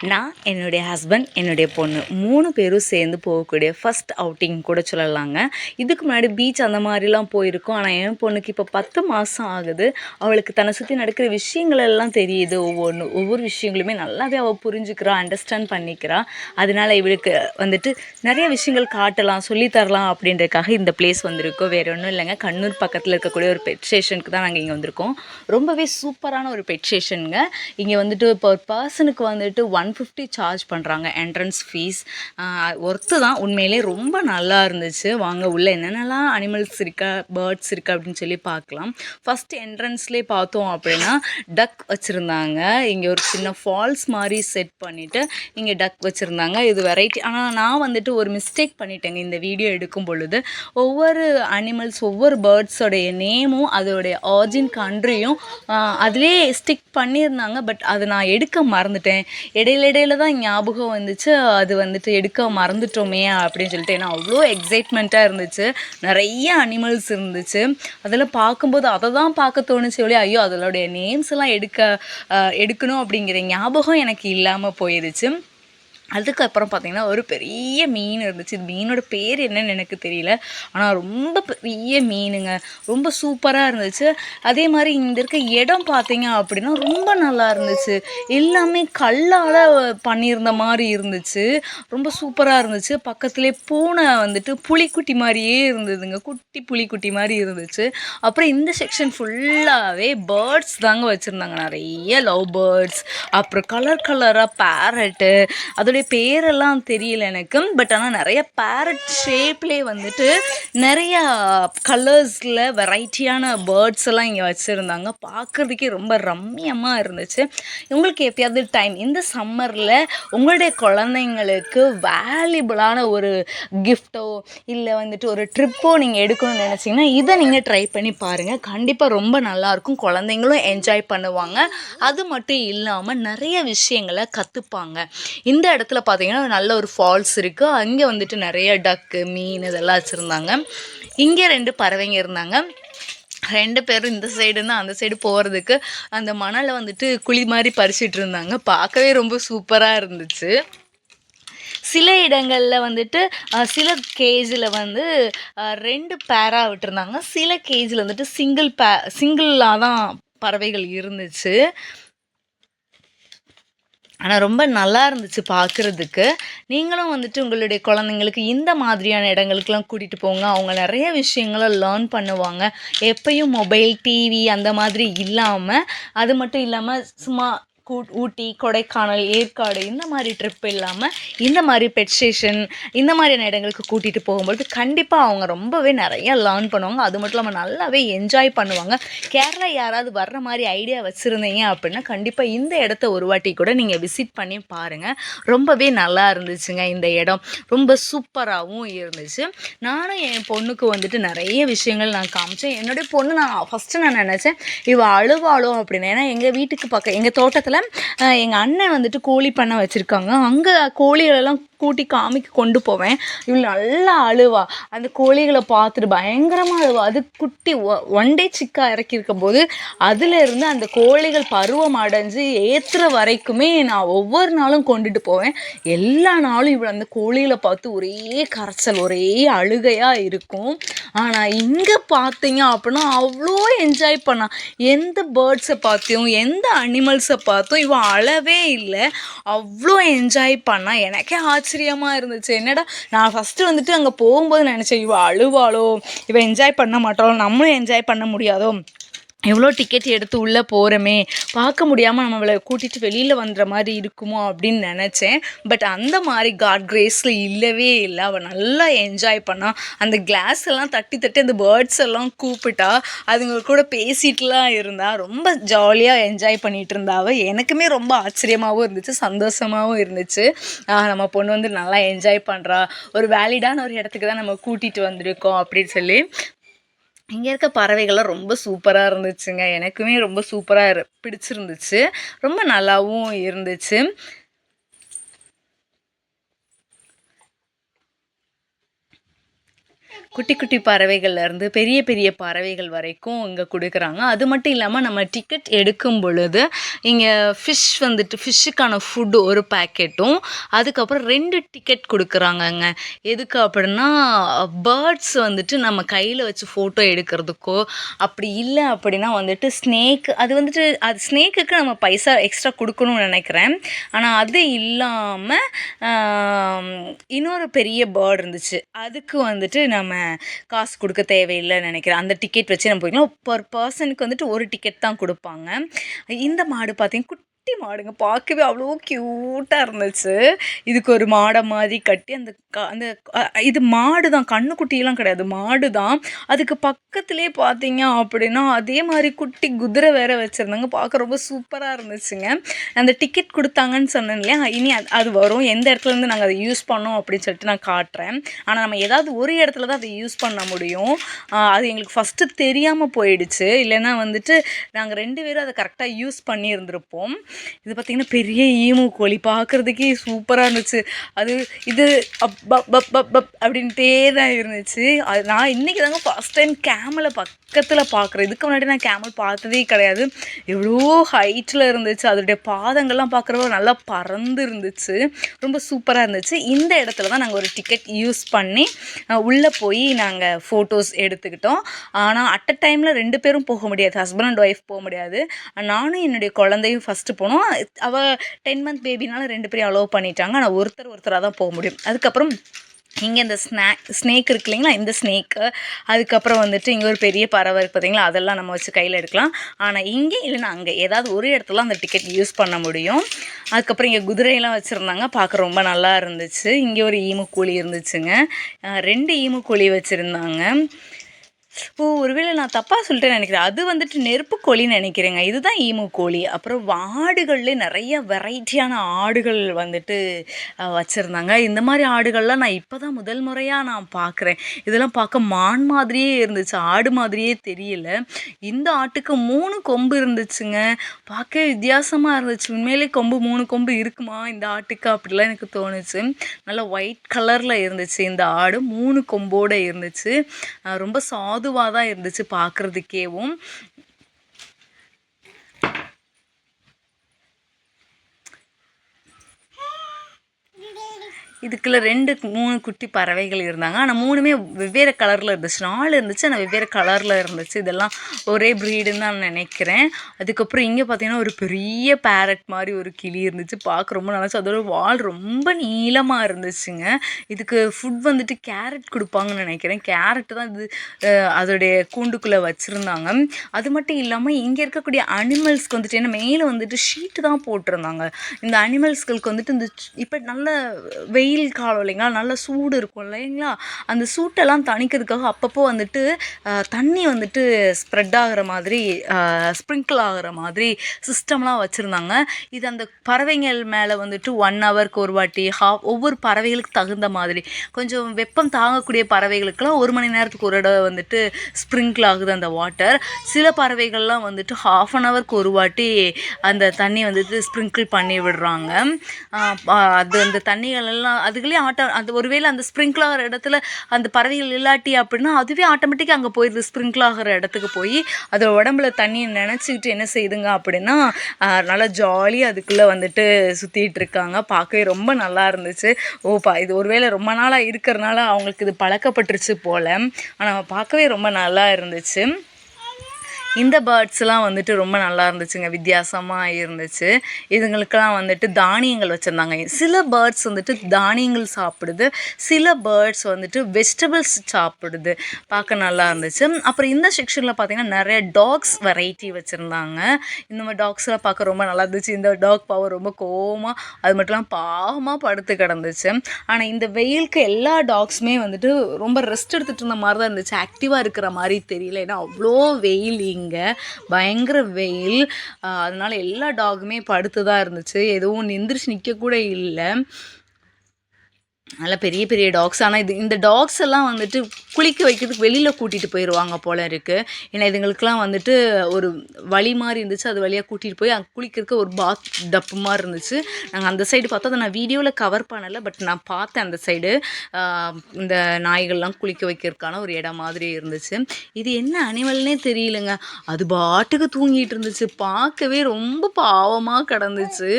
நான், என்னுடைய ஹஸ்பண்ட், என்னுடைய பொண்ணு 3 பேரும் சேர்ந்து போகக்கூடிய ஃபர்ஸ்ட் அவுட்டிங் கூட சொல்லலாங்க. இதுக்கு முன்னாடி பீச் அந்த மாதிரிலாம் போயிருக்கோம். ஆனால் என் பொண்ணுக்கு இப்போ 10 மாதம் ஆகுது. அவளுக்கு தன்னை சுற்றி நடக்கிற விஷயங்கள் எல்லாம் தெரியுது. ஒவ்வொரு விஷயங்களுமே நல்லாவே அவள் புரிஞ்சுக்கிறா, அண்டர்ஸ்டாண்ட் பண்ணிக்கிறா. அதனால இவளுக்கு வந்துட்டு நிறைய விஷயங்கள் காட்டலாம், சொல்லித்தரலாம் அப்படின்றதுக்காக இந்த பிளேஸ் வந்திருக்கோம். வேறு ஒன்றும் இல்லைங்க, கண்ணூர் பக்கத்தில் இருக்கக்கூடிய ஒரு பெட் ஸ்டேஷனுக்கு தான் நாங்கள் இங்கே வந்திருக்கோம். ரொம்பவே சூப்பரான ஒரு பெட் ஸ்டேஷனுங்க. இங்கே வந்துட்டு இப்போ ஒரு பர்சனுக்கு வந்துட்டு 150 சார்ஜ் பண்ணுறாங்க என்ட்ரன்ஸ் ஃபீஸ். ஒர்த்து தான், உண்மையிலே ரொம்ப நல்லா இருந்துச்சு. வாங்க உள்ள என்னென்னலாம் அனிமல்ஸ் இருக்கா, பேர்ட்ஸ் இருக்கா அப்படின்னு சொல்லி பார்க்கலாம். ஃபஸ்ட்டு என்ட்ரன்ஸ்லேயே பார்த்தோம் அப்படின்னா டக் வச்சுருந்தாங்க. இங்கே ஒரு சின்ன ஃபால்ஸ் மாதிரி செட் பண்ணிவிட்டு இங்கே டக் வச்சுருந்தாங்க. இது வெரைட்டி. ஆனால் நான் வந்துட்டு ஒரு மிஸ்டேக் பண்ணிட்டேங்க இந்த வீடியோ எடுக்கும் பொழுது. ஒவ்வொரு அனிமல்ஸ், ஒவ்வொரு பேர்ட்ஸோடைய நேமும் அதோடைய ஆரிஜின் கண்ட்ரியும் அதிலே ஸ்டிக் பண்ணியிருந்தாங்க. பட் அதை நான் எடுக்க மறந்துட்டேன். இடையில தான் ஞாபகம் வந்துச்சு, அது வந்துட்டு எடுக்க மறந்துட்டோமே அப்படின்னு சொல்லிட்டு. ஏன்னா அவ்வளோ எக்ஸைட்மெண்ட்டாக இருந்துச்சு, நிறைய அனிமல்ஸ் இருந்துச்சு. அதெல்லாம் பார்க்கும்போது அதை தான் பார்க்க தோணுச்சு ஒழிய ஐயோ அதோடைய நேம்ஸ் எல்லாம் எடுக்கணும் அப்படிங்கிற ஞாபகம் எனக்கு இல்லாமல் போயிடுச்சு. அதுக்கப்புறம் பார்த்திங்கன்னா ஒரு பெரிய மீன் இருந்துச்சு. இது மீனோட பேர் என்னன்னு எனக்கு தெரியல, ஆனால் ரொம்ப பெரிய மீனுங்க, ரொம்ப சூப்பராக இருந்துச்சு. அதே மாதிரி இங்கே இருக்க இடம் பார்த்திங்க அப்படின்னா ரொம்ப நல்லா இருந்துச்சு. எல்லாமே கல்லால் பண்ணியிருந்த மாதிரி இருந்துச்சு, ரொம்ப சூப்பராக இருந்துச்சு. பக்கத்துலேயே பூனை வந்துட்டு புலிக்குட்டி மாதிரியே இருந்ததுங்க, குட்டி புலிக்குட்டி மாதிரி இருந்துச்சு. அப்புறம் இந்த செக்ஷன் ஃபுல்லாகவே பேர்ட்ஸ் தாங்க வச்சுருந்தாங்க, நிறைய லவ் பேர்ட்ஸ், அப்புறம் கலர் கலராக பேரட்டு. அதோடைய பேரெல்லாம் தெரியல எனக்கு, பட் ஆனால் நிறைய பேரட் ஷேப்லேயே வந்துட்டு நிறையா கலர்ஸில் வெரைட்டியான பேர்ட்ஸ் எல்லாம் இங்கே வச்சுருந்தாங்க. பார்க்குறதுக்கே ரொம்ப ரம்மியமாக இருந்துச்சு. உங்களுக்கு எப்பயாவது டைம் இந்த சம்மரில் உங்களுடைய குழந்தைங்களுக்கு வேல்யூபிளான ஒரு கிஃப்ட்டோ இல்லை வந்துட்டு ஒரு ட்ரிப்போ நீங்கள் எடுக்கணும்னு நினச்சிங்கன்னா இதை நீங்கள் ட்ரை பண்ணி பாருங்கள். கண்டிப்பாக ரொம்ப நல்லாயிருக்கும், குழந்தைங்களும் என்ஜாய் பண்ணுவாங்க. அது மட்டும் இல்லாமல் நிறைய விஷயங்களை கற்றுப்பாங்க. இந்த இடத்துல பார்த்தீங்கன்னா நல்ல ஒரு ஃபால்ஸ் இருக்குது, அங்கே வந்துட்டு நிறைய டக்கு, மீன் இதெல்லாம் வச்சுருந்தாங்க. இங்கே 2 பறவைங்க இருந்தாங்க. 2 பேரும் இந்த சைடுன்னா அந்த சைடு போகிறதுக்கு அந்த மணலை வந்துட்டு குழி மாதிரி பறிச்சிட்டு இருந்தாங்க. பார்க்கவே ரொம்ப சூப்பராக இருந்துச்சு. சில இடங்களில் வந்துட்டு சில கேஜில் வந்து 2 பேராக விட்டுருந்தாங்க. சில கேஜில் வந்துட்டு சிங்கிளாக தான் பறவைகள் இருந்துச்சு. ஆனால் ரொம்ப நல்லா இருந்துச்சு பார்க்குறதுக்கு. நீங்களும் வந்துட்டு உங்களுடைய குழந்தைங்களுக்கு இந்த மாதிரியான இடங்களுக்கெலாம் கூட்டிகிட்டு போங்க. அவங்க நிறைய விஷயங்களை லேர்ன் பண்ணுவாங்க. எப்பயும் மொபைல், டிவி அந்த மாதிரி இல்லாமல், அது மட்டும் இல்லாமல் சும்மா ஊட்டி, கொடைக்கானல், ஏற்காடு இந்த மாதிரி ட்ரிப் இல்லாமல் இந்த மாதிரி பெட் ஸ்டேஷன் இந்த மாதிரியான இடங்களுக்கு கூட்டிகிட்டு போகும்போது கண்டிப்பாக அவங்க ரொம்பவே நிறையா லேர்ன் பண்ணுவாங்க. அது மட்டும் இல்லாமல் நல்லாவே என்ஜாய் பண்ணுவாங்க. கேரளா யாராவது வர்ற மாதிரி ஐடியா வச்சுருந்தீங்க அப்படின்னா கண்டிப்பாக இந்த இடத்த ஒரு வாட்டி கூட நீங்கள் விசிட் பண்ணி பாருங்கள். ரொம்பவே நல்லா இருந்துச்சுங்க இந்த இடம், ரொம்ப சூப்பராகவும் இருந்துச்சு. நானும் என் பொண்ணுக்கு வந்துட்டு நிறைய விஷயங்கள் நான் காமிச்சேன். என்னுடைய பொண்ணு ஃபஸ்ட்டு நான் நினச்சேன் இவள் அழுவாளோ அப்படின்னு. ஏன்னா எங்கள் வீட்டுக்கு பக்கம் எங்கள் தோட்டத்தில் எங்கள் அண்ணன் வந்துட்டு கோழி பண்ணை வச்சுருக்காங்க. அங்கே கோழிகளெல்லாம் கூட்டி காமிக்க கொண்டு போவேன். இவள் நல்லா அழுவா, அந்த கோழிகளை பார்த்துட்டு பயங்கரமாக அழுவா. அது குட்டி ஒன் டே சிக்கா இறக்கியிருக்கும் போது அதிலிருந்து அந்த கோழிகள் பருவம் அடைஞ்சு ஏற்றுற வரைக்குமே நான் ஒவ்வொரு நாளும் கொண்டுட்டு போவேன். எல்லா நாளும் இவள் அந்த கோழிகளை பார்த்து ஒரே கரைச்சல், ஒரே அழுகையாக இருக்கும். ஆனால் இங்கே பார்த்தீங்க அப்படின்னா அவ்வளோ என்ஜாய் பண்ணா. எந்த பேர்ட்ஸை பார்த்தியும் எந்த அனிமல்ஸை பார்த்தும் இவன் அழவே இல்லை, அவ்வளோ என்ஜாய் பண்ணா. எனக்கே ஆச்சரியமாக இருந்துச்சு. என்னடா நான் ஃபஸ்ட்டு வந்துட்டு அங்கே போகும்போது நினச்சேன் இவள் அழுவாளோ, இவள் என்ஜாய் பண்ண மாட்டாளோ, நம்மளும் என்ஜாய் பண்ண முடியாதோ, எவ்வளோ டிக்கெட் எடுத்து உள்ளே போகிறோமே, பார்க்க முடியாமல் நம்மளை கூட்டிகிட்டு வெளியில் வந்துற மாதிரி இருக்குமோ அப்படின்னு நினச்சேன். பட் அந்த மாதிரி காட் கிரேஸில் இல்லவே இல்லை. அவள் நல்லா என்ஜாய் பண்ணா. அந்த கிளாஸ் எல்லாம் தட்டி தட்டி அந்த பேர்ட்ஸ் எல்லாம் கூப்பிட்டா, அதுங்க கூட பேசிட்டுலாம் இருந்தா. ரொம்ப ஜாலியாக என்ஜாய் பண்ணிகிட்டு இருந்தா அவள். எனக்குமே ரொம்ப ஆச்சரியமாகவும் இருந்துச்சு, சந்தோஷமாகவும் இருந்துச்சு. நம்ம பொண்ணு வந்து நல்லா என்ஜாய் பண்ணுறா, ஒரு வேலிடான ஒரு இடத்துக்கு தான் நம்ம கூட்டிகிட்டு வந்திருக்கோம் அப்படின்னு சொல்லி. இங்கே இருக்க பறவைகள்லாம் ரொம்ப சூப்பராக இருந்துச்சுங்க. எனக்குமே ரொம்ப சூப்பராக பிடிச்சிருந்துச்சு, ரொம்ப நல்லாவும் இருந்துச்சு. குட்டி குட்டி பறவைகள்லேருந்து பெரிய பெரிய பறவைகள் வரைக்கும் இங்கே கொடுக்குறாங்க. அது மட்டும் இல்லாமல் நம்ம டிக்கெட் எடுக்கும் பொழுது இங்கே ஃபிஷ்ஷுக்கான ஃபுட்டு ஒரு பேக்கெட்டும், அதுக்கப்புறம் 2 டிக்கெட் கொடுக்குறாங்கங்க. எதுக்கு அப்படின்னா, பேர்ட்ஸ் நம்ம கையில் வச்சு ஃபோட்டோ எடுக்கிறதுக்கோ, அப்படி இல்லை அப்படின்னா அது ஸ்னேக்குக்கு நம்ம பைசா எக்ஸ்ட்ரா கொடுக்கணும்னு நினைக்கிறேன். ஆனால் அது இல்லாமல் இன்னொரு பெரிய பேர்டு இருந்துச்சு. அதுக்கு நம்ம காசு கொடுக்க தேவையில்லைன்னு நினைக்கிறேன். அந்த டிக்கெட் வச்சு நம்ம போய்க்கலாம். பர் பர்சனுக்கு ஒரு டிக்கெட் தான் கொடுப்பாங்க. இந்த மாடு பார்த்தீங்கன்னா குட்டி மாடுங்க, பார்க்கவே அவ்வளோ க்யூட்டாக இருந்துச்சு. இதுக்கு ஒரு மாடை மாதிரி கட்டி இது மாடு தான், கண்ணுக்குட்டியெல்லாம் கிடையாது, மாடு தான். அதுக்கு பக்கத்துலேயே பார்த்தீங்க அப்படின்னா அதே மாதிரி குட்டி குதிரை வேற வச்சுருந்தாங்க. பார்க்க ரொம்ப சூப்பராக இருந்துச்சுங்க. அந்த டிக்கெட் கொடுத்தாங்கன்னு சொன்னேன் இல்லையா, இனி அது வரும், எந்த இடத்துலேருந்து நாங்கள் அதை யூஸ் பண்ணோம் அப்படின்னு சொல்லிட்டு நான் காட்டுறேன். ஆனால் நம்ம ஏதாவது ஒரு இடத்துல தான் அதை யூஸ் பண்ண முடியும். அது எங்களுக்கு ஃபஸ்ட்டு தெரியாமல் போயிடுச்சு. இல்லைன்னா நாங்கள் 2 பேரும் அதை கரெக்டாக யூஸ் பண்ணியிருந்திருப்போம். இது பார்த்திங்கன்னா பெரிய ஈமு கோழி, பார்க்குறதுக்கே சூப்பராக இருந்துச்சு. இது அப்படின்ட்டே தான் இருந்துச்சு. அது நான் இன்றைக்கி தாங்க ஃபஸ்ட் டைம் கேமலை பக்கத்தில் பார்க்குறேன். இதுக்கு முன்னாடி நான் கேமல் பார்த்ததே கிடையாது. எவ்வளோ ஹைட்டில் இருந்துச்சு. அதோடைய பாதங்கள்லாம் பார்க்குறப்ப நல்லா பறந்து இருந்துச்சு. ரொம்ப சூப்பராக இருந்துச்சு. இந்த இடத்துல தான் நாங்கள் ஒரு டிக்கெட் யூஸ் பண்ணி உள்ளே போய் நாங்கள் ஃபோட்டோஸ் எடுத்துக்கிட்டோம். ஆனால் அட் அ டைமில் 2 பேரும் போக முடியாது, ஹஸ்பண்ட் அண்ட் ஒய்ஃப் போக முடியாது. நானும் என்னுடைய குழந்தையும் ஃபஸ்ட்டு போனோம். அவள் 10 மந்த் பேபினால 2 பேரையும் அலோவ் பண்ணிட்டாங்க. ஆனால் ஒருத்தராக தான் போக முடியும். அதுக்கப்புறம் இங்கே இந்த ஸ்னேக் இருக்கு இல்லைங்களா, இந்த ஸ்னேக்கு, அதுக்கப்புறம் இங்கே ஒரு பெரிய பறவை இருக்குது பார்த்தீங்களா, அதெல்லாம் நம்ம வச்சு கையில் எடுக்கலாம். ஆனால் இங்கே இல்லைன்னா அங்கே ஏதாவது ஒரு இடத்துல அந்த டிக்கெட் யூஸ் பண்ண முடியும். அதுக்கப்புறம் இங்கே குதிரையெல்லாம் வச்சுருந்தாங்க, பார்க்க ரொம்ப நல்லா இருந்துச்சு. இங்கே ஒரு ஈமுக்கோழி இருந்துச்சுங்க, 2 ஈமுக்கோழி வச்சுருந்தாங்க. ஒருவேளை நான் தப்பாக சொல்லிட்டேன்னு நினைக்கிறேன். அது நெருப்பு கோழின்னு நினைக்கிறேங்க. இதுதான் ஈமு கோழி. அப்புறம் ஆடுகள்லேயே நிறைய வெரைட்டியான ஆடுகள் வச்சுருந்தாங்க. இந்த மாதிரி ஆடுகள்லாம் நான் இப்போ தான் முதல் முறையாக நான் பார்க்குறேன். இதெல்லாம் பார்க்க மான் மாதிரியே இருந்துச்சு, ஆடு மாதிரியே தெரியல. இந்த ஆட்டுக்கு 3 கொம்பு இருந்துச்சுங்க. பார்க்க வித்தியாசமாக இருந்துச்சு. உண்மையிலே 3 கொம்பு இருக்குமா இந்த ஆட்டுக்கு அப்படிலாம் எனக்கு தோணுச்சு. நல்லா ஒயிட் கலரில் இருந்துச்சு இந்த ஆடு, 3 கொம்போடு இருந்துச்சு. ரொம்ப சாதுவாக தான் இருந்துச்சு பார்க்குறதுக்கேவும். இதுக்குள்ள 2 3 குட்டி பறவைகள் இருந்தாங்க. ஆனால் 3மே வெவ்வேறு கலரில் இருந்துச்சு. 4 இருந்துச்சு, ஆனால் வெவ்வேறு கலரில் இருந்துச்சு. இதெல்லாம் ஒரே ப்ரீடுன்னு தான் நினைக்கிறேன். அதுக்கப்புறம் இங்கே பார்த்தீங்கன்னா ஒரு பெரிய பேரட் மாதிரி ஒரு கிளி இருந்துச்சு. பார்க்க ரொம்ப நல்லாச்சு. அதோட வால் ரொம்ப நீளமாக இருந்துச்சுங்க. இதுக்கு ஃபுட் கேரட் கொடுப்பாங்கன்னு நினைக்கிறேன். கேரட்டு தான் இது அதோடைய கூண்டுக்குள்ளே வச்சுருந்தாங்க. அது மட்டும் இல்லாமல் இங்கே இருக்கக்கூடிய அனிமல்ஸ்க்கு ஏன்னா மேலே ஷீட்டு தான் போட்டிருந்தாங்க. இந்த அனிமல்ஸ்களுக்கு இந்த இப்போ நல்ல வெயில் காலம் இல்லைங்களா, நல்லா சூடு இருக்கும் இல்லைங்களா, அந்த சூட்டெல்லாம் தணிக்கிறதுக்காக அப்பப்போ தண்ணி ஸ்ப்ரெட் ஆகிற மாதிரி ஸ்ப்ரிங்கிள் ஆகிற மாதிரி சிஸ்டம்லாம் வச்சுருந்தாங்க. இது அந்த பறவைகள் மேலே 1 ஹவருக்கு ஒரு வாட்டி ஒவ்வொரு பறவைகளுக்கு தகுந்த மாதிரி, கொஞ்சம் வெப்பம் தாங்கக்கூடிய பறவைகளுக்கெல்லாம் 1 மணி நேரத்துக்கு ஒரு தடவை ஸ்ப்ரிங்கிள் ஆகுது அந்த வாட்டர். சில பறவைகள்லாம் ½ அன் ஹவருக்கு ஒரு வாட்டி அந்த தண்ணி ஸ்ப்ரிங்கிள் பண்ணி விடுறாங்க. அது அந்த தண்ணிகளெல்லாம் அதுக்குள்ளேயே அது ஒருவேளை அந்த ஸ்ப்ரிங்கிள் ஆகிற இடத்துல அந்த பறவைகள் இல்லாட்டி அப்படின்னா அதுவே ஆட்டோமேட்டிக்காக அங்கே போயிடுது. ஸ்ப்ரிங்கிள் ஆகிற இடத்துக்கு போய் அதோட உடம்புல தண்ணியை நினச்சிக்கிட்டு என்ன செய்யுதுங்க அப்படின்னா நல்லா ஜாலியாக அதுக்குள்ளே சுற்றிட்டு இருக்காங்க. பார்க்கவே ரொம்ப நல்லா இருந்துச்சு. இது ஒருவேளை ரொம்ப நாளாக இருக்கிறனால அவங்களுக்கு இது பழக்கப்பட்டுருச்சு போல். ஆனால் பார்க்கவே ரொம்ப நல்லா இருந்துச்சு. இந்த பேர்ட்ஸ்லாம் ரொம்ப நல்லா இருந்துச்சுங்க, வித்தியாசமாக இருந்துச்சு. இதுங்களுக்கெல்லாம் தானியங்கள் வச்சுருந்தாங்க. சில பேர்ட்ஸ் தானியங்கள் சாப்பிடுது, சில பேர்ட்ஸ் வெஜிடபிள்ஸ் சாப்பிடுது. பார்க்க நல்லா இருந்துச்சு. அப்புறம் இந்த செக்ஷனில் பார்த்திங்கன்னா நிறைய டாக்ஸ் வெரைட்டி வச்சுருந்தாங்க. இந்த மாதிரி டாக்ஸ்லாம் பார்க்க ரொம்ப நல்லா இருந்துச்சு. இந்த டாக் பாவம் ரொம்ப கோவமாக, அது மட்டும் இல்லாமல் பாவமாக படுத்து கிடந்துச்சு. ஆனால் இந்த வெயிலுக்கு எல்லா டாக்ஸுமே ரொம்ப ரெஸ்ட் எடுத்துகிட்டு இருந்த மாதிரி தான் இருந்துச்சு, ஆக்டிவாக இருக்கிற மாதிரி தெரியல. ஏன்னா அவ்வளோ வெயில், இங்கே பயங்கர வெயில். அதனால எல்லா டாகுமே படுத்து தான் இருந்துச்சு, எதுவும் எந்திரிச்சு நிற்க கூட இல்லை. நல்ல பெரிய பெரிய டாக்ஸ். ஆனால் இந்த டாக்ஸ் எல்லாம் குளிக்க வைக்கிறதுக்கு வெளியில் கூட்டிகிட்டு போயிடுவாங்க போல இருக்குது. ஏன்னா இதுங்களுக்கெலாம் வந்துட்டு ஒரு வழி மாதிரி இருந்துச்சு, அது வழியாக கூட்டிகிட்டு போய் அங்கே குளிக்கிறதுக்கு ஒரு பாத் டப்பு மாதிரி இருந்துச்சு. நாங்கள் அந்த சைடு பார்த்தோம், அதை நான் வீடியோவில் கவர் பண்ணலை, பட் நான் பார்த்தேன் அந்த சைடு இந்த நாய்கள்லாம் குளிக்க வைக்கிறதுக்கான ஒரு இடம் மாதிரி இருந்துச்சு. இது என்ன அனிமல்னே தெரியலங்க, அது பாட்டுக்கு தூங்கிட்டு இருந்துச்சு. பார்க்கவே ரொம்ப பாவமாக கிடந்துச்சு,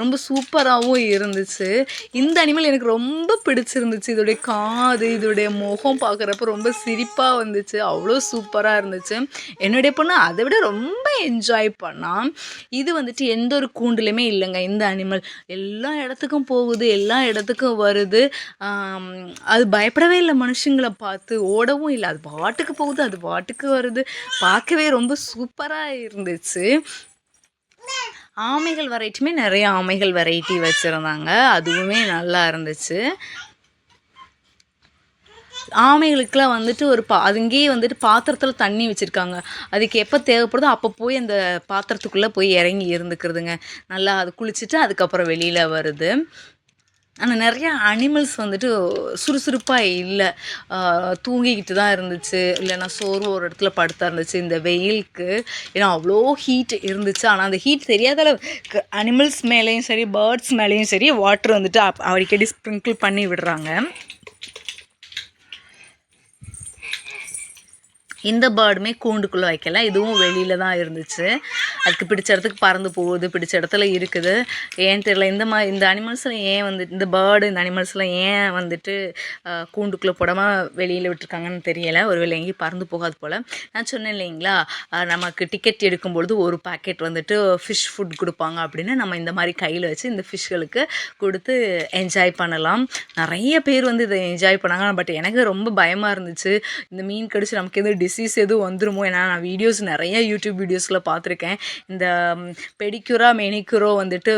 ரொம்ப சூப்பராகவும் இருந்துச்சு. இந்த அனிமல் எனக்கு ரொம்ப பிடிச்சிருந்துச்சு. இதோடைய காது, இதோடைய முகம் பார்க்குறப்ப ரொம்ப சிரிப்பாக வந்துச்சு, அவ்வளோ சூப்பராக இருந்துச்சு. என்னுடைய பொண்ணு அதை விட ரொம்ப என்ஜாய் பண்ணான். இது வந்துட்டு எந்த ஒரு கூண்டுலையுமே இல்லைங்க இந்த அனிமல். எல்லா இடத்துக்கும் போகுது, எல்லா இடத்துக்கும் வருது. அது பயப்படவே இல்லை மனுஷங்களை பார்த்து, ஓடவும் இல்லை, அது பாட்டுக்கு போகுது, அது பாட்டுக்கு வருது. பார்க்கவே ரொம்ப சூப்பராக இருந்துச்சு. ஆமைகள் வெரைட்டியுமே நிறைய ஆமைகள் வெரைட்டி வச்சுருந்தாங்க, அதுவுமே நல்லா இருந்துச்சு. ஆமைகளுக்கெலாம் வந்துட்டு ஒரு அதுங்கேயே வந்துட்டு பாத்திரத்தில் தண்ணி வச்சுருக்காங்க. அதுக்கு எப்போ தேவைப்படுதோ அப்போ போய் அந்த பாத்திரத்துக்குள்ளே போய் இறங்கி இருந்துக்கிறதுங்க. நல்லா அது குளிச்சுட்டு அதுக்கப்புறம் வெளியில் வருது. ஆனால் நிறையா அனிமல்ஸ் வந்துட்டு சுறுசுறுப்பாக இல்லை, தூங்கிக்கிட்டு தான் இருந்துச்சு, இல்லைன்னா சோர்வு ஒரு இடத்துல படுத்தா இருந்துச்சு இந்த வெயிலுக்கு. ஏன்னா அவ்வளோ ஹீட் இருந்துச்சு. ஆனால் அந்த ஹீட் தெரியாத அளவுக்கு அனிமல்ஸ் மேலேயும் சரி, பேர்ட்ஸ் மேலேயும் சரி வாட்டர் வந்துட்டு அடிக்கடி ஸ்ப்ரிங்கிள் பண்ணி விடுறாங்க. இந்த பேர்டுமே கூண்டுக்குள்ளே வைக்கல, இதுவும் வெளியில் தான் இருந்துச்சு. அதுக்கு பிடிச்ச இடத்துக்கு பறந்து போகுது, பிடிச்ச இடத்துல இருக்குது. ஏன்னு தெரியல, இந்த அனிமல்ஸில் ஏன் வந்துட்டு இந்த பேர்டு இந்த அனிமல்ஸில் ஏன் வந்துட்டு கூண்டுக்குள்ளே போடாமல் வெளியில் விட்டுருக்காங்கன்னு தெரியலை. ஒருவேளை எங்கேயும் பறந்து போகாது போல். நான் சொன்னேன் இல்லைங்களா, நமக்கு டிக்கெட் எடுக்கும்பொழுது ஒரு பேக்கெட் வந்துட்டு ஃபிஷ் ஃபுட் கொடுப்பாங்க அப்படின்னு. நம்ம இந்த மாதிரி கையில் வச்சு இந்த ஃபிஷ்களுக்கு கொடுத்து என்ஜாய் பண்ணலாம். நிறைய பேர் வந்து இதை என்ஜாய் பண்ணாங்க. பட் எனக்கு ரொம்ப பயமாக இருந்துச்சு, இந்த மீன் கடிச்சு நமக்கு எதுவும் டிசீஸ் எதுவும் வந்துருமோ. ஏன்னா நான் வீடியோஸ் நிறைய யூடியூப் வீடியோஸில் பார்த்துருக்கேன். இந்த பெடிக்யூரா மெனிக்யூரோ வந்துட்டு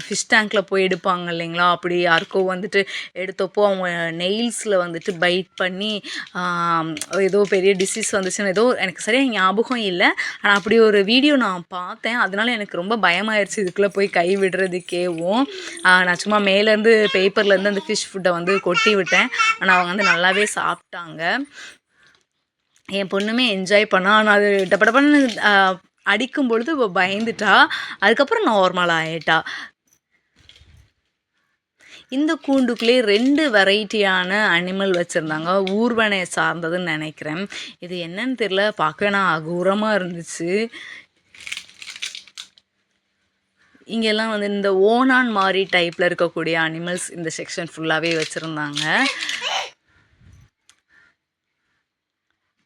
ஃபிஷ் டேங்க்கில் போய் எடுப்பாங்க இல்லைங்களா, அப்படி யாருக்கோ வந்துட்டு எடுத்தப்போ அவங்க நெயில்ஸில் வந்துட்டு பைட் பண்ணி ஏதோ பெரிய டிசீஸ் வந்துச்சுன்னு ஏதோ எனக்கு சரியாக ஞாபகம் இல்லை. ஆனால் அப்படி ஒரு வீடியோ நான் பார்த்தேன். அதனால எனக்கு ரொம்ப பயமாயிருச்சு இதுக்குள்ளே போய் கை விடுறதுக்கேவும். நான் சும்மா மேலேருந்து பேப்பர்லேருந்து அந்த ஃபிஷ் ஃபுட்டை வந்து கொட்டி விட்டேன். ஆனால் அவங்க வந்து நல்லாவே சாப்பிட்டாங்க. என் பொண்ணுமே என்ஜாய் பண்ணா. ஆனால் அது டப்படப்பன்னு அடிக்கும் பொழுது பயந்துட்டா, அதுக்கப்புறம் நார்மல் ஆகிட்டா. இந்த கூண்டுக்குள்ளே 2 வெரைட்டியான அனிமல் வச்சுருந்தாங்க, ஊர்வனை சார்ந்ததுன்னு நினைக்கிறேன். இது என்னன்னு தெரியல, பார்க்கவே நான் அகூரமாக இருந்துச்சு. இங்கெல்லாம் வந்து இந்த ஓனான் மாதிரி டைப்பில் இருக்கக்கூடிய அனிமல்ஸ் இந்த செக்ஷன் ஃபுல்லாகவே வச்சுருந்தாங்க.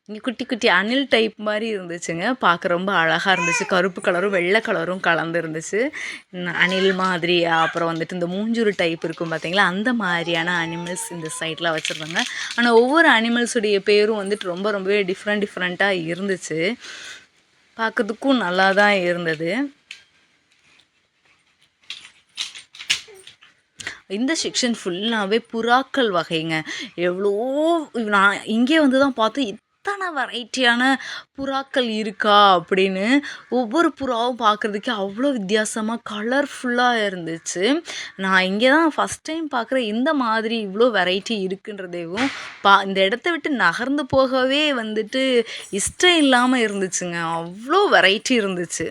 இங்கே குட்டி குட்டி அணில் டைப் மாதிரி இருந்துச்சுங்க, பார்க்க ரொம்ப அழகாக இருந்துச்சு. கருப்பு கலரும் வெள்ளை கலரும் கலந்து இருந்துச்சு. அணில் மாதிரி, அப்புறம் வந்துட்டு இந்த மூஞ்சூறு டைப் இருக்கும் பார்த்தீங்களா, அந்த மாதிரியான அனிமல்ஸ் இந்த சைடில் வச்சுருந்தாங்க. ஆனால் ஒவ்வொரு அனிமல்ஸுடைய பேரும் வந்துட்டு ரொம்பவே டிஃப்ரெண்ட்டாக இருந்துச்சு, பார்க்கறதுக்கும் நல்லா தான் இருந்தது. இந்த செக்ஷன் ஃபுல்லாகவே புறாக்கள் வகைங்க. எவ்வளோ நான் இங்கே வந்து தான் பார்த்து இத்தனை வெரைட்டியான புறாக்கள் இருக்கா அப்படின்னு. ஒவ்வொரு புறாவும் பார்க்குறதுக்கே அவ்வளோ வித்தியாசமாக கலர்ஃபுல்லாக இருந்துச்சு. நான் இங்கே தான் ஃபஸ்ட் டைம் பார்க்குறேன் இந்த மாதிரி இவ்வளோ வெரைட்டி இருக்குன்றதேவும். இந்த இடத்த விட்டு நகர்ந்து போகவே வந்துட்டு இஷ்டம் இல்லாமல் இருந்துச்சுங்க, அவ்வளோ வெரைட்டி இருந்துச்சு.